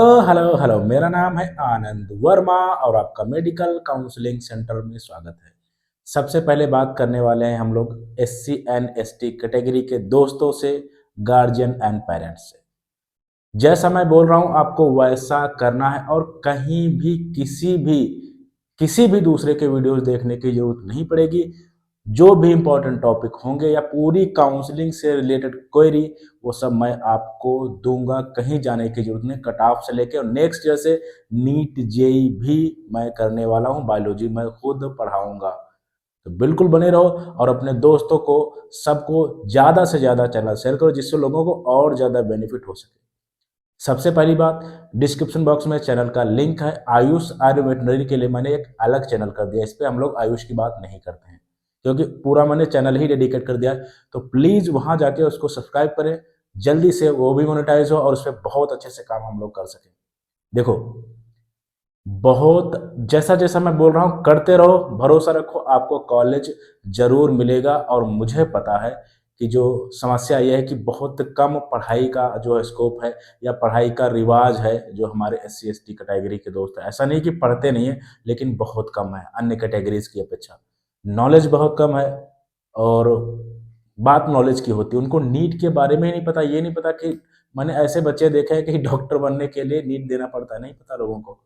Hello hello, मेरा नाम है आनंद वर्मा और आपका मेडिकल काउंसलिंग सेंटर में स्वागत है। सबसे पहले बात करने वाले हैं हम लोग एससी एंड एसटी कैटेगरी के दोस्तों से, गार्जियन एंड पेरेंट्स से। जैसा मैं बोल रहा हूं आपको वैसा करना है और कहीं भी किसी भी दूसरे के वीडियोस देखने की जरूरत नहीं पड़ेगी। जो भी इंपॉर्टेंट टॉपिक होंगे या पूरी काउंसलिंग से रिलेटेड क्वेरी, वो सब मैं आपको दूंगा। कहीं जाने की जरूरत नहीं। कट ऑफ से लेके और नेक्स्ट जैसे नीट जेई भी मैं करने वाला हूं, बायोलॉजी मैं खुद पढ़ाऊंगा। तो बिल्कुल बने रहो और अपने दोस्तों को सबको ज़्यादा से ज़्यादा चैनल शेयर करो, जिससे लोगों को और ज़्यादा बेनिफिट हो सके। सबसे पहली बात, डिस्क्रिप्शन बॉक्स में चैनल का लिंक है। आयुष आर्य वेटनरी के लिए मैंने एक अलग चैनल कर दिया। इस पर हम लोग आयुष की बात नहीं करते हैं, क्योंकि पूरा मैंने चैनल ही डेडिकेट कर दिया है। तो प्लीज वहां जाके उसको सब्सक्राइब करें, जल्दी से वो भी मोनेटाइज हो और उस पर बहुत अच्छे से काम हम लोग कर सकें। देखो, बहुत जैसा जैसा मैं बोल रहा हूं करते रहो, भरोसा रखो, आपको कॉलेज जरूर मिलेगा। और मुझे पता है कि जो समस्या यह है कि बहुत कम पढ़ाई का जो है स्कोप है या पढ़ाई का रिवाज है जो हमारे S C S T category के दोस्त हैं। ऐसा नहीं कि पढ़ते नहीं है, लेकिन बहुत कम है अन्य कैटेगरीज की अपेक्षा। नॉलेज बहुत कम है और बात नॉलेज की होती है। उनको नीट के बारे में ही नहीं पता। ये नहीं पता कि मैंने ऐसे बच्चे देखे हैं कि डॉक्टर बनने के लिए नीट देना पड़ता है, नहीं पता लोगों को।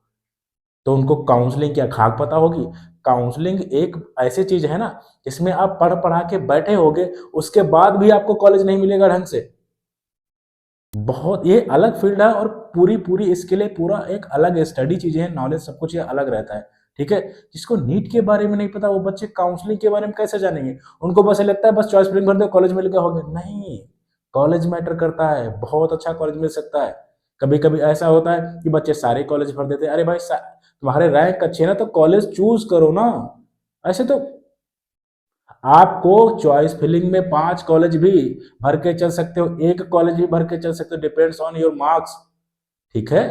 तो उनको काउंसलिंग क्या खाक पता होगी? काउंसलिंग एक ऐसी चीज है ना, जिसमें आप पढ़ पढ़ा के बैठे होगे, उसके बाद भी आपको कॉलेज नहीं मिलेगा ढंग से। बहुत ये अलग फील्ड है और पूरी पूरी इसके लिए पूरा एक अलग स्टडी चीजें हैं, नॉलेज सब कुछ ये अलग रहता है। ठीक है, जिसको नीट के बारे में नहीं पता वो बच्चे काउंसलिंग के बारे में कैसे जानेंगे? उनको बस ये लगता है बस चॉइस फिलिंग भर दो, कॉलेज मिल गया, हो गया। नहीं, कॉलेज मैटर करता है। बहुत अच्छा कॉलेज मिल सकता है। कभी कभी ऐसा होता है कि बच्चे सारे कॉलेज भर देते हैं। अरे भाई, तुम्हारे रैंक अच्छे है ना, तो कॉलेज चूज करो ना। ऐसे तो आपको चॉइस फिलिंग में 5 कॉलेज भी भर के चल सकते हो, एक कॉलेज भी भर के चल सकते हो, डिपेंड्स ऑन योर मार्क्स। ठीक है,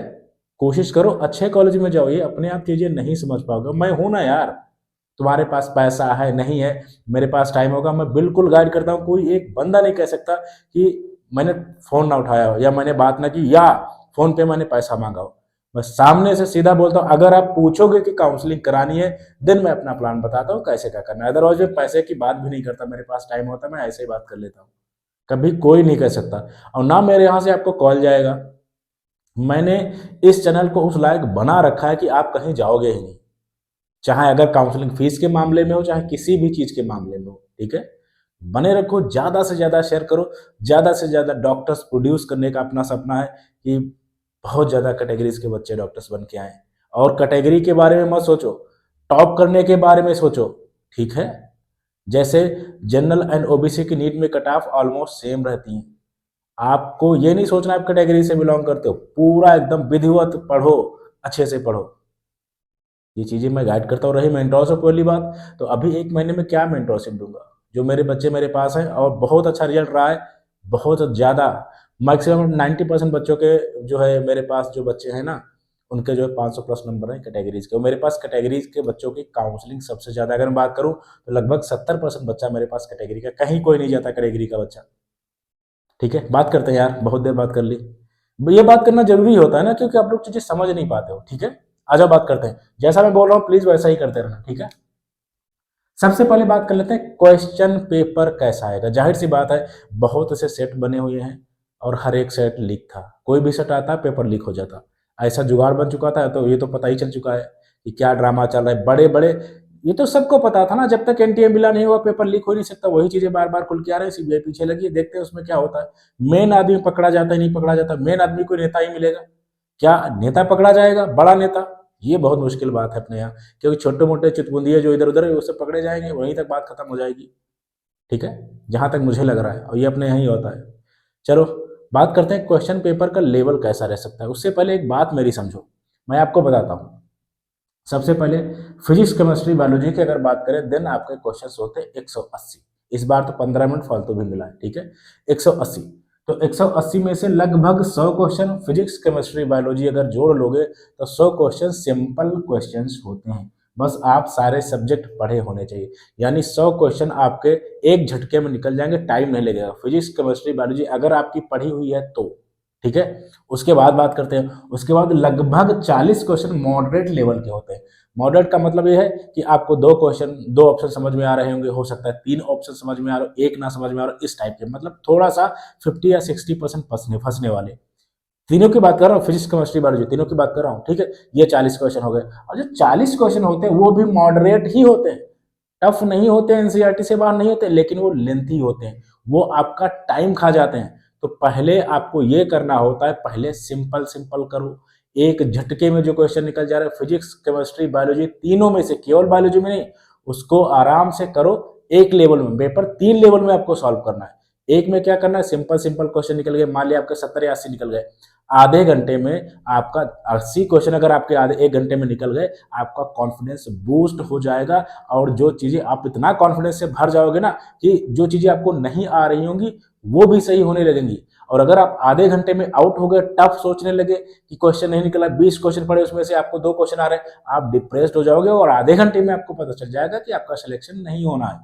कोशिश करो अच्छे कॉलेज में जाओ। ये अपने आप चीजें नहीं समझ पाओगे। मैं हूं ना यार, तुम्हारे पास पैसा है नहीं है, मेरे पास टाइम होगा, मैं बिल्कुल गाइड करता हूँ। कोई एक बंदा नहीं कह सकता कि मैंने फोन ना उठाया हो या मैंने बात ना की या फोन पे मैंने पैसा मांगा हो। मैं सामने से सीधा बोलता हूँ। अगर आप पूछोगे कि काउंसलिंग करानी है, दिन मैं अपना प्लान बताता हूँ कैसे क्या करना है। अदरवाइज मैं पैसे की बात भी नहीं करता। मेरे पास टाइम होता है, मैं ऐसे ही बात कर लेता हूँ। कभी कोई नहीं कह सकता। और ना मेरे यहाँ से आपको कॉल जाएगा। मैंने इस चैनल को उस लायक बना रखा है कि आप कहीं जाओगे ही नहीं, चाहे अगर काउंसलिंग फीस के मामले में हो, चाहे किसी भी चीज के मामले में हो। ठीक है, बने रखो, ज्यादा से ज्यादा शेयर करो। ज्यादा से ज्यादा डॉक्टर्स प्रोड्यूस करने का अपना सपना है कि बहुत ज्यादा कैटेगरीज के बच्चे डॉक्टर्स बन के आए। और कैटेगरी के बारे में मत सोचो, टॉप करने के बारे में सोचो। ठीक है, जैसे जनरल एंड ओबीसी की नीट में कट ऑफ ऑलमोस्ट सेम रहती है। आपको ये नहीं सोचना आप कैटेगरी से बिलोंग करते हो, पूरा एकदम विधिवत पढ़ो, अच्छे से पढ़ो। ये चीजें मैं गाइड करता हूँ। रही मेंटोरशिप वाली बात, तो अभी 1 महीने में क्या मेंटोरशिप दूंगा? जो मेरे बच्चे मेरे पास हैं और बहुत अच्छा रिजल्ट रहा है, बहुत ज्यादा, मैक्सिमम 90% बच्चों के जो है मेरे पास जो बच्चे हैं ना, उनके जो है 500 प्लस नंबर है कैटेगरीज के। और मेरे पास कैटेगरीज के बच्चों की काउंसलिंग सबसे ज्यादा अगर मैं बात करूं तो लगभग 70% बच्चा मेरे पास कैटेगरी का, कहीं कोई नहीं जाता कैटेगरी का बच्चा। ठीक है, बात करते हैं यार, बहुत देर बात कर ली। ये बात करना जरूरी होता है ना, क्योंकि आप लोग चीजें समझ नहीं पाते हो। ठीक है, आ जाओ बात करते हैं। जैसा मैं बोल रहा हूँ प्लीज वैसा ही करते रहना। ठीक है, सबसे पहले बात कर लेते हैं क्वेश्चन पेपर कैसा आएगा। जाहिर सी बात है, बहुत से सेट बने हुए हैं और हर एक सेट लीक था। कोई भी सेट आता पेपर लीक हो जाता, ऐसा जुगाड़ बन चुका था। तो ये तो पता ही चल चुका है कि क्या ड्रामा चल रहा है। बड़े बड़े, ये तो सबको पता था ना, जब तक एनटीए मिला नहीं हुआ पेपर लीक हो नहीं सकता। वही चीजें बार बार खुल के आ रही है, सीबीआई पीछे लगी है, देखते हैं उसमें क्या होता है। मेन आदमी पकड़ा जाता है नहीं पकड़ा जाता? मेन आदमी को नेता ही मिलेगा क्या? नेता पकड़ा जाएगा, बड़ा नेता? ये बहुत मुश्किल बात है अपने यहाँ, क्योंकि छोटे मोटे चुटपुंदिये जो इधर उधर है वो सब पकड़े जाएंगे, वहीं तक बात खत्म हो जाएगी। ठीक है, जहां तक मुझे लग रहा है, और ये अपने यहाँ ही होता है। चलो, बात करते हैं क्वेश्चन पेपर का लेवल कैसा रह सकता है। उससे पहले एक बात मेरी समझो, मैं आपको बताता हूँ। सबसे पहले फिजिक्स केमिस्ट्री बायोलॉजी की अगर बात करें, देन आपके क्वेश्चन होते हैं 180। इस बार तो 15 मिनट फालतू भी मिला है। ठीक है, 180। तो 180 में से लगभग 100 क्वेश्चन फिजिक्स केमिस्ट्री बायोलॉजी अगर जोड़ लोगे तो 100 क्वेश्चन सिंपल क्वेश्चंस होते हैं। बस आप सारे सब्जेक्ट पढ़े होने चाहिए, यानी 100 क्वेश्चन आपके एक झटके में निकल जाएंगे, टाइम नहीं लगेगा। फिजिक्स केमिस्ट्री बायोलॉजी अगर आपकी पढ़ी हुई है तो। ठीक है। उसके बाद बात करते हैं, उसके बाद लगभग 40 क्वेश्चन मॉडरेट लेवल के होते हैं। मॉडरेट का मतलब ये है कि आपको दो ऑप्शन समझ में आ रहे होंगे, हो सकता है 3 ऑप्शन समझ में आ रहे हो, एक ना समझ में आ रहा हो, इस टाइप के, मतलब थोड़ा सा 50 या 60% फंसने वाले। तीनों की बात कर रहा हूँ, फिजिक्स केमिस्ट्री बायोलॉजी तीनों की बात कर रहा हूँ, ठीक है। ये 40 क्वेश्चन हो गए, और जो 40 क्वेश्चन होते हैं वो भी मॉडरेट ही होते हैं, टफ नहीं होते, एनसीईआरटी से बाहर नहीं होते, लेकिन वो लेंथी होते हैं, वो आपका टाइम खा जाते हैं। तो पहले आपको ये करना होता है, पहले सिंपल सिंपल करो, एक झटके में जो क्वेश्चन निकल जा रहा है फिजिक्स केमिस्ट्री बायोलॉजी तीनों में से, केवल बायोलॉजी में नहीं, उसको आराम से करो। एक लेवल में पेपर 3 लेवल में आपको सॉल्व करना है। एक में क्या करना है, सिंपल सिंपल क्वेश्चन निकल गए, मान लिया आपके 70 या 80 निकल गए, आधे घंटे में आपका 80 क्वेश्चन अगर आपके आधे एक घंटे में निकल गए, आपका कॉन्फिडेंस बूस्ट हो जाएगा। और जो चीजें आप इतना कॉन्फिडेंस से भर जाओगे ना कि जो चीजें आपको नहीं आ रही होंगी वो भी सही होने लगेंगी। और अगर आप आधे घंटे में आउट हो गए, टफ सोचने लगे कि क्वेश्चन नहीं निकला, 20 क्वेश्चन पड़े उसमें से आपको 2 क्वेश्चन आ रहे हैं, आप डिप्रेस्ड हो जाओगे और आधे घंटे में आपको पता चल जाएगा कि आपका सिलेक्शन नहीं होना है।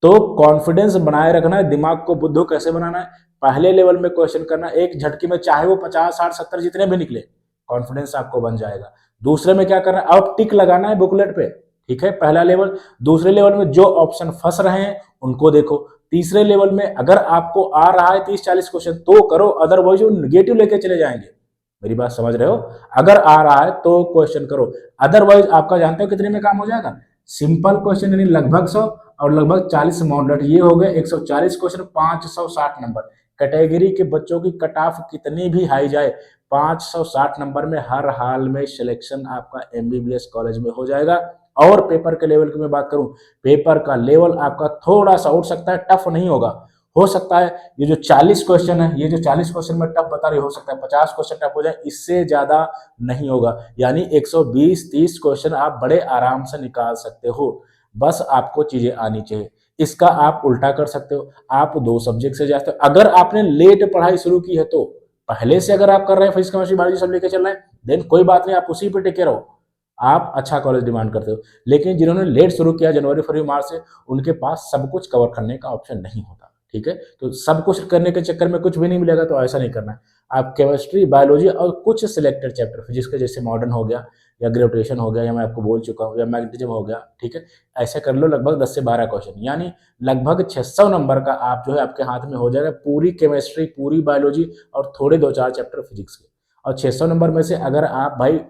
तो कॉन्फिडेंस बनाए रखना है, दिमाग को बुद्धू कैसे बनाना है, पहले लेवल में क्वेश्चन करना, एक झटके में चाहे वो 50 60 70 जितने भी निकले, कॉन्फिडेंस आपको बन जाएगा। दूसरे में क्या करना है, अब टिक लगाना है बुकलेट पे, ठीक है, पहला लेवल। दूसरे लेवल में जो ऑप्शन फंस रहे हैं उनको देखो। तीसरे लेवल में अगर आपको आ रहा है 30 40 क्वेश्चन तो करो, अदरवाइज वो निगेटिव लेके चले जाएंगे। मेरी बात समझ रहे हो, अगर आ रहा है तो क्वेश्चन करो, अदरवाइज आपका जानते हो कितने में काम हो जाएगा, सिंपल क्वेश्चन यानी लगभग 100 और लगभग 40 मॉडरेट, ये हो गए 140 क्वेश्चन, 560 नंबर। कैटेगरी के बच्चों की कट ऑफ कितनी भी हाई जाए, 560 नंबर में हर हाल में सिलेक्शन आपका एमबीबीएस कॉलेज में हो जाएगा। और पेपर के लेवल की मैं बात करूं, पेपर का लेवल आपका थोड़ा सा उठ सकता है, टफ नहीं होगा। हो सकता है ये जो 40 क्वेश्चन है, ये जो 40 क्वेश्चन में टफ बता रही, हो सकता है 50 क्वेश्चन टफ हो जाए, इससे ज्यादा नहीं होगा। यानी 120-30 क्वेश्चन आप बड़े आराम से निकाल सकते हो, बस आपको चीजें आनी चाहिए। इसका आप उल्टा कर सकते हो, आप 2 सब्जेक्ट से जाते हो। अगर आपने लेट पढ़ाई शुरू की है तो पहले से अगर आप कर रहे हैं फिजिक्स केमिस्ट्री बायोलॉजी सब लेके चल रहे हैं, देन कोई बात नहीं, आप उसी पे टिके रहो, आप अच्छा कॉलेज डिमांड करते हो। लेकिन जिन्होंने लेट शुरू किया जनवरी फरवरी मार्च से, उनके पास सब कुछ कवर करने का ऑप्शन नहीं होता, ठीक है। तो सब कुछ करने के चक्कर में कुछ भी नहीं मिलेगा, तो ऐसा नहीं करना है। आप केमिस्ट्री बायोलॉजी और कुछ सिलेक्टेड चैप्टर फिजिक्स के, जैसे मॉडर्न हो गया या ग्रेविटेशन हो गया, या मैं आपको बोल चुका हूँ, या मैग्नेटिज्म हो गया, ठीक है, ऐसे कर लो। लगभग 10 से 12 क्वेश्चन, यानी लगभग 600 नंबर का आप जो है आपके हाथ में हो जाएगा, पूरी केमिस्ट्री पूरी बायोलॉजी और थोड़े 2-4 चैप्टर फिजिक्स के। और 600 नंबर में से अगर आप भाई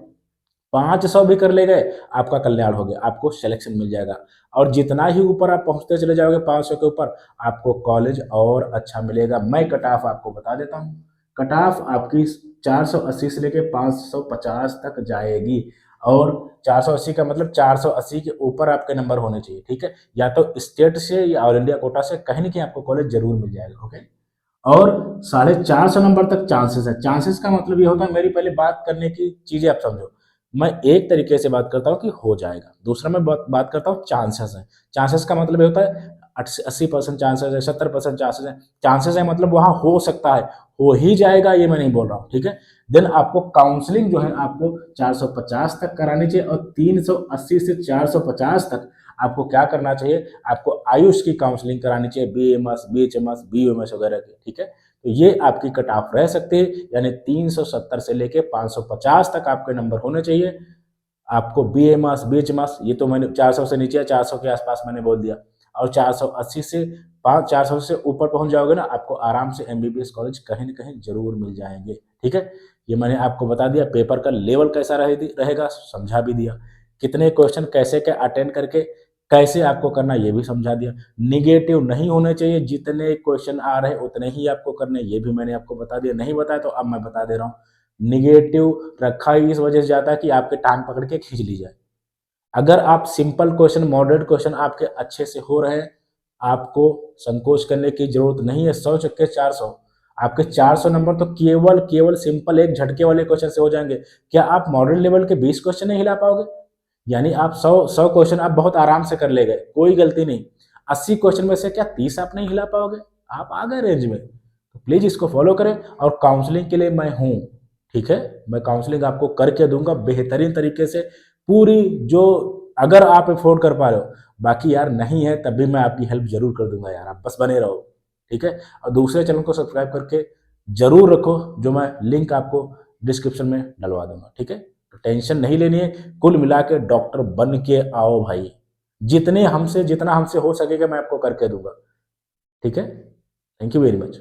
500 भी कर ले गए, आपका कल्याण हो गया, आपको सिलेक्शन मिल जाएगा। और जितना ही ऊपर आप पहुंचते चले जाओगे 500 के ऊपर, आपको कॉलेज और अच्छा मिलेगा। मैं कट ऑफ आपको बता देता हूँ, कट ऑफ आपकी 480 से लेके 550 तक जाएगी। और 480 का मतलब 480 के ऊपर आपके नंबर होने चाहिए, ठीक है। या तो स्टेट से या ऑल इंडिया कोटा से कहीं ना कहीं आपको कॉलेज जरूर मिल जाएगा, ओके। और 450 नंबर तक चांसेस है। चांसेस का मतलब ये होता है, मेरी पहले बात करने की चीजें आप समझो। मैं एक तरीके से बात करता हूँ कि हो जाएगा, दूसरा मैं बात करता हूँ चांसेस है। चांसेस का मतलब ये होता है 80% चांसेस है, 70% चांसेस है। चांसेस है मतलब वहां हो सकता है, हो ही जाएगा ये मैं नहीं बोल रहा हूँ, ठीक है। देन आपको काउंसलिंग जो है आपको 450 तक करानी चाहिए, और 380 से 450 तक आपको क्या करना चाहिए, आपको आयुष की काउंसलिंग करानी चाहिए, बीएमएस बीएचएमएस बीयूएमएस वगैरह की, ठीक है। तो ये आपकी कट ऑफ रह सकती है, यानी 370 से लेके 550 तक आपके नंबर होने चाहिए। आपको बीएमएस बीएचएमएस ये तो मैंने 400 से नीचे, 400 के आसपास मैंने बोल दिया। और 480 से 400 से ऊपर पहुंच जाओगे ना, आपको आराम से एमबीबीएस कॉलेज कहीं ना कहीं जरूर मिल जाएंगे, ठीक है। ये मैंने आपको बता दिया, पेपर का लेवल कैसा रहेगा समझा भी दिया, कितने क्वेश्चन कैसे क्या अटेंड करके कैसे आपको करना ये भी समझा दिया। निगेटिव नहीं होने चाहिए, जितने क्वेश्चन आ रहे उतने ही आपको करने, ये भी मैंने आपको बता दिया। नहीं बताया तो अब मैं बता दे रहा हूँ। निगेटिव रखा ही इस वजह से जाता है कि आपके टांग पकड़ के खींच ली जाए। अगर आप सिंपल क्वेश्चन मॉडरेट क्वेश्चन आपके अच्छे से हो रहे हैं, आपको संकोच करने की जरूरत नहीं है। 100 चक्के 400, आपके 400 नंबर तो केवल केवल सिंपल एक झटके वाले क्वेश्चन से हो जाएंगे। क्या आप मॉडल लेवल के 20 क्वेश्चन नहीं हिला पाओगे? यानी आप 100 क्वेश्चन आप बहुत आराम से कर ले गए, कोई गलती नहीं। 80 क्वेश्चन में से क्या 30 आप नहीं हिला पाओगे? आप आ गए रेंज में। तो प्लीज इसको फॉलो करें। और काउंसलिंग के लिए मैं हूं, ठीक है, मैं काउंसलिंग आपको करके दूंगा बेहतरीन तरीके से, पूरी जो, अगर आप अफोर्ड कर पा रहे हो। बाकी यार नहीं है तब भी मैं आपकी हेल्प जरूर कर दूंगा यार, आप बस बने रहो, ठीक है। और दूसरे चैनल को सब्सक्राइब करके जरूर रखो, जो मैं लिंक आपको डिस्क्रिप्शन में डलवा दूंगा। ठीक है, तो टेंशन नहीं लेनी है। कुल मिला के डॉक्टर बन के आओ भाई, जितना हमसे हो सकेगा मैं आपको करके दूंगा। ठीक है, थैंक यू वेरी मच।